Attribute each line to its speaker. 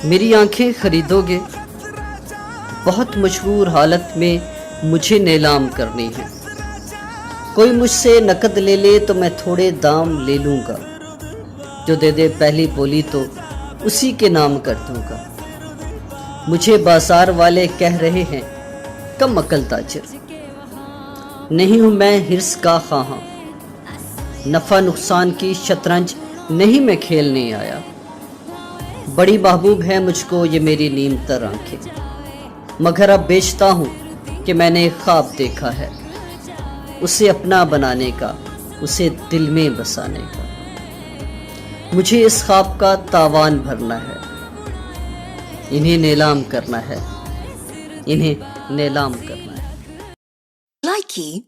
Speaker 1: میری آنکھیں خریدو گے، بہت مشہور حالت میں مجھے نیلام کرنی ہے۔ کوئی مجھ سے نقد لے لے تو میں تھوڑے دام لے لوں گا، جو دے دے پہلی بولی تو اسی کے نام کر دوں گا۔ مجھے بازار والے کہہ رہے ہیں کم عقل تاجر، نہیں ہوں میں حرص کا خواہاں، نفع نقصان کی شطرنج نہیں میں کھیلنے آیا۔ بڑی محبوب ہے مجھ کو یہ میری نیم تر آنکھیں، مگر اب بیچتا ہوں کہ میں نے ایک خواب دیکھا ہے، اسے اپنا بنانے کا، اسے دل میں بسانے کا۔ مجھے اس خواب کا تاوان بھرنا ہے، انہیں نیلام کرنا ہے، انہیں نیلام کرنا ہے۔
Speaker 2: لائکی